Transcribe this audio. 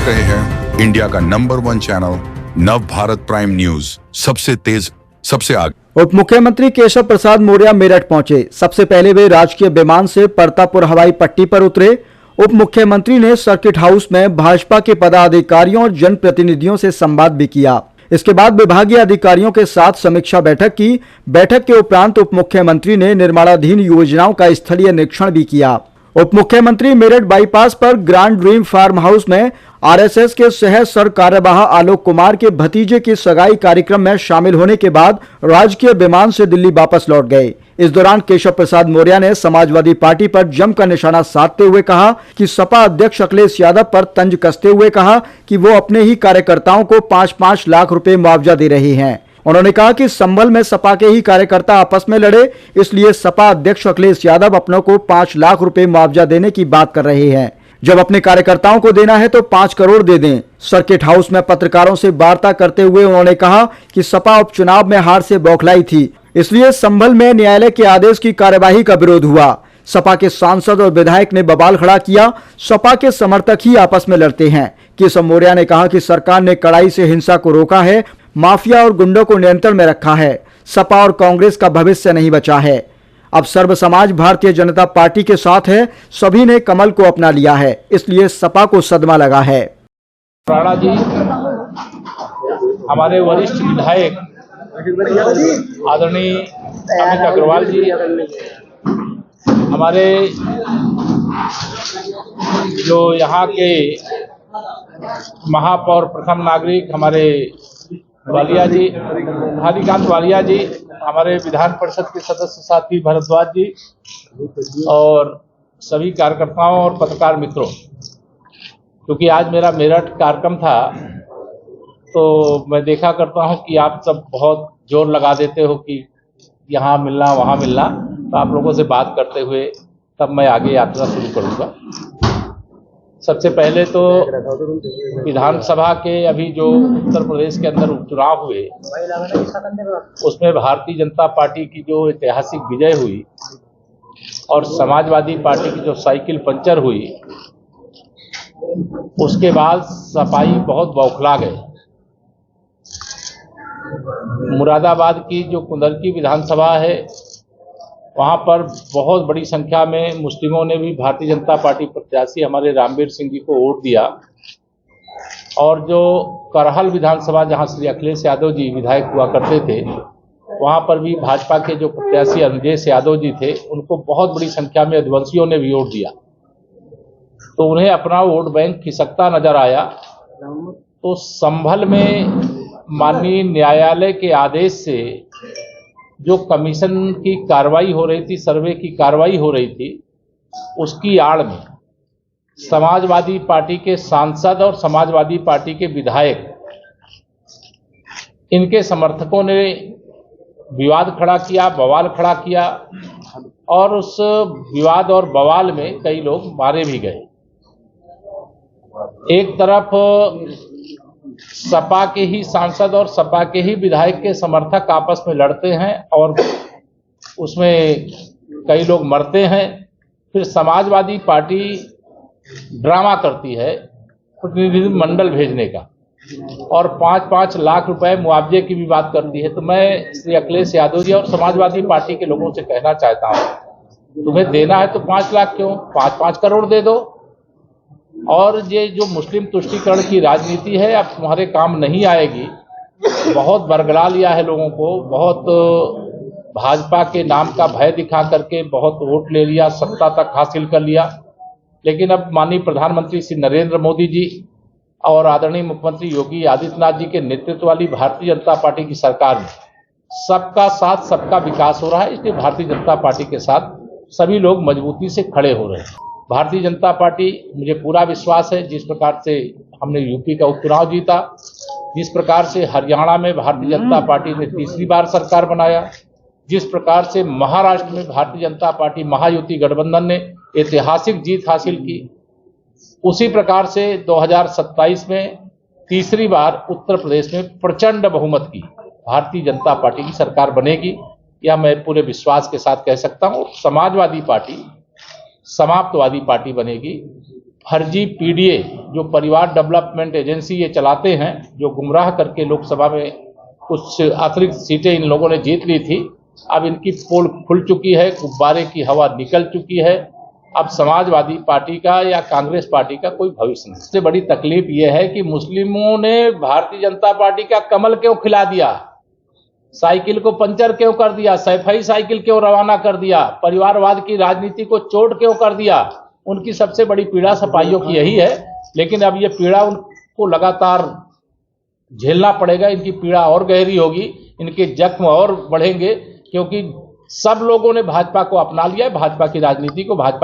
देख रहे हैं इंडिया का नंबर 1 चैनल नव भारत प्राइम न्यूज, सबसे तेज सबसे आगे। उप मुख्यमंत्री केशव प्रसाद मौर्य मेरठ पहुंचे। सबसे पहले वे राजकीय विमान से परतापुर हवाई पट्टी पर उतरे। उप मुख्यमंत्री ने सर्किट हाउस में भाजपा के पदाधिकारियों और जनप्रतिनिधियों से संवाद भी किया। इसके बाद विभागीय अधिकारियों के साथ समीक्षा बैठक की। बैठक के उपरांत उप मुख्यमंत्री ने निर्माणाधीन योजनाओं का स्थलीय निरीक्षण भी किया। उप मुख्यमंत्री मेरठ बाईपास पर ग्रांड ड्रीम फार्म हाउस में आरएसएस के सह सर कार्यवाह आलोक कुमार के भतीजे की सगाई कार्यक्रम में शामिल होने के बाद राजकीय विमान से दिल्ली वापस लौट गए। इस दौरान केशव प्रसाद मौर्य ने समाजवादी पार्टी पर जमकर निशाना साधते हुए कहा कि सपा अध्यक्ष अखिलेश यादव पर तंज कसते हुए कहा कि वो अपने ही कार्यकर्ताओं को 5-5 लाख रुपए मुआवजा दे रहे हैं। उन्होंने कहा कि संभल में सपा के ही कार्यकर्ता आपस में लड़े, इसलिए सपा अध्यक्ष अखिलेश यादव अपनों को 5 लाख रुपए मुआवजा देने की बात कर रहे हैं। जब अपने कार्यकर्ताओं को देना है तो 5 करोड़ दे दें। सर्किट हाउस में पत्रकारों से वार्ता करते हुए उन्होंने कहा कि सपा उपचुनाव में हार से बौखलाई थी, इसलिए संभल में न्यायालय के आदेश की कार्यवाही का विरोध हुआ। सपा के सांसद और विधायक ने बवाल खड़ा किया। सपा के समर्थक ही आपस में लड़ते हैं। केशव मौर्य ने कहा कि सरकार ने कड़ाई से हिंसा को रोका है, माफिया और गुंडों को नियंत्रण में रखा है। सपा और कांग्रेस का भविष्य नहीं बचा है। अब सर्व समाज भारतीय जनता पार्टी के साथ है। सभी ने कमल को अपना लिया है, इसलिए सपा को सदमा लगा है। राणा जी, हमारे वरिष्ठ विधायक आदरणीय अमित अग्रवाल जी, हमारे जो यहाँ के महापौर प्रथम नागरिक हमारे वालिया जी, हरिकांत वालिया जी, हमारे विधान परिषद के सदस्य साथी भारद्वाज जी और सभी कार्यकर्ताओं और पत्रकार मित्रों, क्योंकि आज मेरा मेरठ कार्यक्रम था तो मैं देखा करता हूं कि आप सब बहुत जोर लगा देते हो कि यहाँ मिलना वहाँ मिलना, तो आप लोगों से बात करते हुए तब मैं आगे यात्रा शुरू करूँगा। सबसे पहले तो विधानसभा के अभी जो उत्तर प्रदेश के अंदर उपचुनाव हुए उसमें भारतीय जनता पार्टी की जो ऐतिहासिक विजय हुई और समाजवादी पार्टी की जो साइकिल पंचर हुई, उसके बाद सपाई बहुत बौखला गए। मुरादाबाद की जो कुंदरकी विधानसभा है वहां पर बहुत बड़ी संख्या में मुस्लिमों ने भी भारतीय जनता पार्टी प्रत्याशी हमारे रामवीर सिंह जी को वोट दिया और जो करहल विधानसभा जहां श्री अखिलेश यादव जी विधायक हुआ करते थे वहां पर भी भाजपा के जो प्रत्याशी अनुजेश यादव जी थे उनको बहुत बड़ी संख्या में अधिवंशियों ने भी वोट दिया, तो उन्हें अपना वोट बैंक खिसकता नजर आया। तो संभल में माननीय न्यायालय के आदेश से जो कमीशन की कार्रवाई हो रही थी, सर्वे की कार्रवाई हो रही थी, उसकी आड़ में समाजवादी पार्टी के सांसद और समाजवादी पार्टी के विधायक, इनके समर्थकों ने विवाद खड़ा किया, बवाल खड़ा किया और उस विवाद और बवाल में कई लोग मारे भी गए। एक तरफ सपा के ही सांसद और सपा के ही विधायक के समर्थक आपस में लड़ते हैं और उसमें कई लोग मरते हैं। फिर समाजवादी पार्टी ड्रामा करती है प्रतिनिधि मंडल भेजने का और 5-5 लाख रुपए मुआवजे की भी बात करती है। तो मैं श्री अखिलेश यादव जी और समाजवादी पार्टी के लोगों से कहना चाहता हूं, तुम्हें देना है तो 5 लाख क्यों, 5-5 करोड़ दे दो। और ये जो मुस्लिम तुष्टीकरण की राजनीति है अब तुम्हारे काम नहीं आएगी। बहुत बरगला लिया है लोगों को, बहुत भाजपा के नाम का भय दिखा करके बहुत वोट ले लिया, सत्ता तक हासिल कर लिया। लेकिन अब माननीय प्रधानमंत्री श्री नरेंद्र मोदी जी और आदरणीय मुख्यमंत्री योगी आदित्यनाथ जी के नेतृत्व वाली भारतीय जनता पार्टी की सरकार में सबका साथ सबका विकास हो रहा है, इसलिए भारतीय जनता पार्टी के साथ सभी लोग मजबूती से खड़े हो रहे हैं। भारतीय जनता पार्टी, मुझे पूरा विश्वास है, जिस प्रकार से हमने यूपी का उपचुनाव जीता, जिस प्रकार से हरियाणा में भारतीय जनता पार्टी ने तीसरी बार सरकार बनाया, जिस प्रकार से महाराष्ट्र में भारतीय जनता पार्टी महायुति गठबंधन ने ऐतिहासिक जीत हासिल की, उसी प्रकार से 2027 में तीसरी बार उत्तर प्रदेश में प्रचंड बहुमत की भारतीय जनता पार्टी की सरकार बनेगी, यह मैं पूरे विश्वास के साथ कह सकता हूं। समाजवादी पार्टी समाप्तवादी पार्टी बनेगी। फर्जी पीडीए जो परिवार डेवलपमेंट एजेंसी ये चलाते हैं, जो गुमराह करके लोकसभा में कुछ अतिरिक्त सीटें इन लोगों ने जीत ली थी, अब इनकी पोल खुल चुकी है, गुब्बारे की हवा निकल चुकी है। अब समाजवादी पार्टी का या कांग्रेस पार्टी का कोई भविष्य नहीं। सबसे बड़ी तकलीफ यह है कि मुस्लिमों ने भारतीय जनता पार्टी का कमल क्यों खिला दिया, साइकिल को पंचर क्यों कर दिया, सैफई साइकिल क्यों रवाना कर दिया, परिवारवाद की राजनीति को चोट क्यों कर दिया। उनकी सबसे बड़ी पीड़ा सपाइयों की यही है, लेकिन अब ये पीड़ा उनको लगातार झेलना पड़ेगा। इनकी पीड़ा और गहरी होगी, इनके जख्म और बढ़ेंगे, क्योंकि सब लोगों ने भाजपा को अपना लिया है, भाजपा की राजनीति को, भाजपा